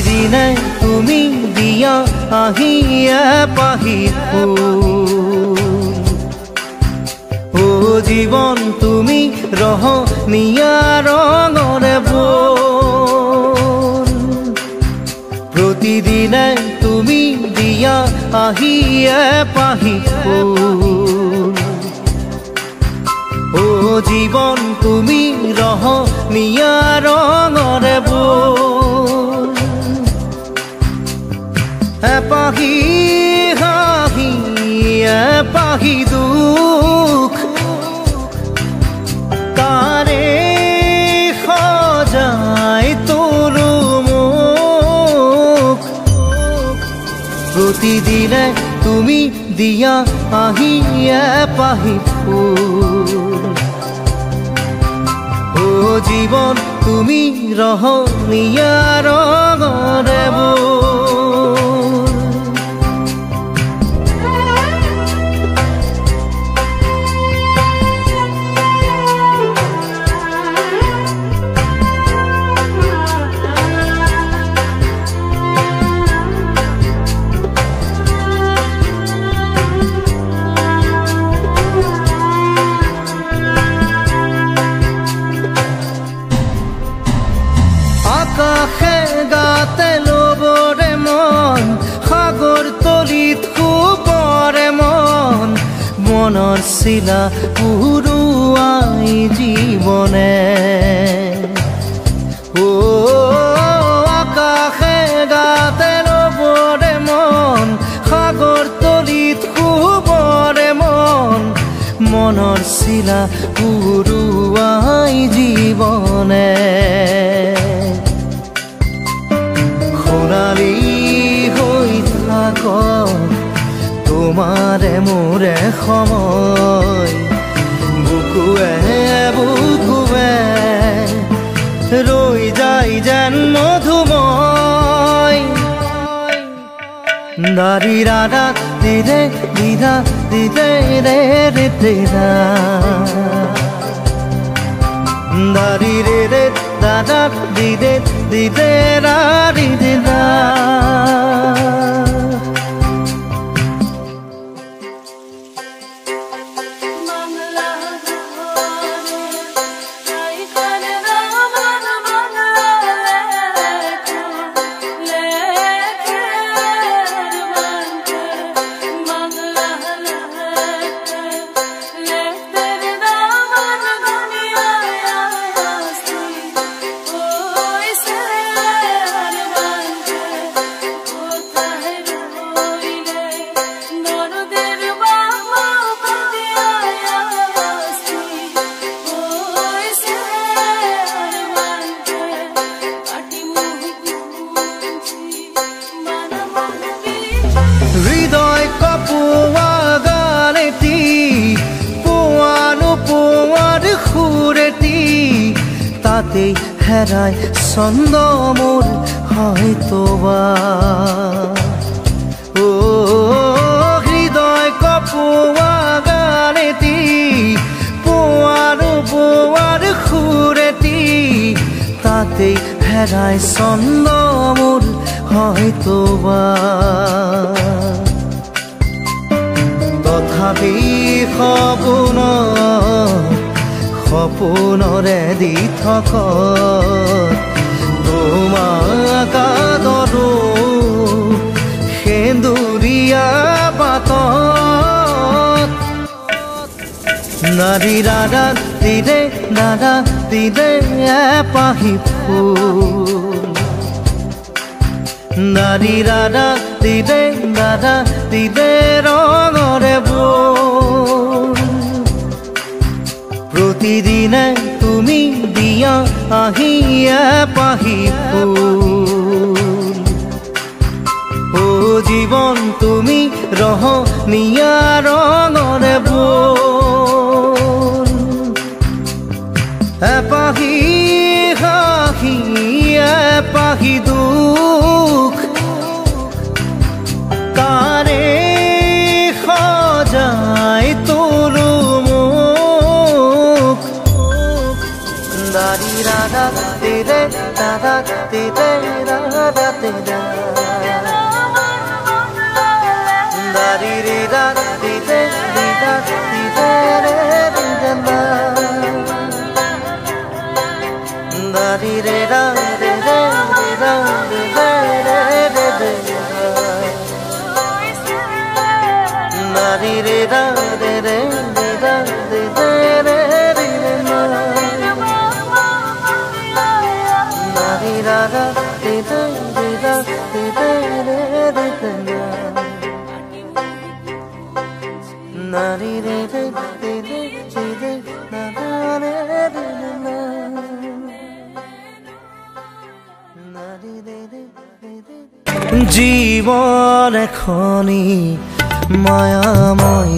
প্ৰতিদিনে তুমি দিয়া আহিয়ে পাহি ফুল ও জীৱন তুমি ৰহনীয়া ৰঙৰে বল প্ৰতিদিনে তুমি দিয়া আহিয়ে পাহি ফুল ও জীৱন তুমি ৰহনীয়া ৰঙৰে বল এপাহি হাঁহি এপাহি দুখ তাৰে সজাই তোলো মোক প্ৰতিদিনে তুমি দিয়া আহিয়ে পাহি ফুল ও জীৱন তুমি ৰহনীয়া ৰঙৰে বল আকাশে গাতে লবৰে মন সাগৰ তলিত শুবৰে মন মনৰ চিলা উৰুৱাই জীৱনে ও আকাশে গাতে লবৰে মন সাগৰ তলিত শুবৰে মন মনৰ চিলা উৰুৱাই জীৱনে সোণালী হৈ থাক তোমাৰে মোৰে সময় বুকুৱে বুকুৱে ৰৈ যায় যেন মধুময় দাৰি ৰাধা দিদে দিদা দিদে ৰে ৰে দিদা দাৰি ৰে ৰে দাদা দিদে দিদে ৰা দিদে দা হৃদয় কপোৱা গানেতি পোৱানো পোৱাৰ সুৰেতি তাতেই হেৰাই ছন্দ মোৰ হয়তো বা ও হৃদয় কপোৱা গানেতি পোৱানো পোৱাৰ সুৰেতি তাতেই হেৰাই ছন্দ মোৰ হয়তো বা তথাপি সপোনৰে দি থক তোমাক আদৰো সেন্দুৰীয়া বাটত নাৰী ৰাধা দিদে দাদা দিদে এপাহি ফুল নাৰী ৰাধা দিদে দাদা দিদে ৰঙৰে বল প্ৰতিদিনে তুমি দিয়া আহিয়ে পাহি ফুল ও জীৱন তুমি ৰহনীয়া ৰঙৰে বল এপাহি হাঁহি এপাহি দুখ তাৰে সজাই তোলো মোক দাৰি ৰাধা দিদে দাদা দিদে রাতে রা দারি রে রা দিতে দিদা দিতে রে দিদা দারি রে রা রে রে রা রে রে রে রে দারি রে রা রে রে রা রে রে রে রে দারি রা রা রে রে রা রে রে রে রে Nari re re re re re na na re re re na Nari re re re re জীবন এখনি মায়াময়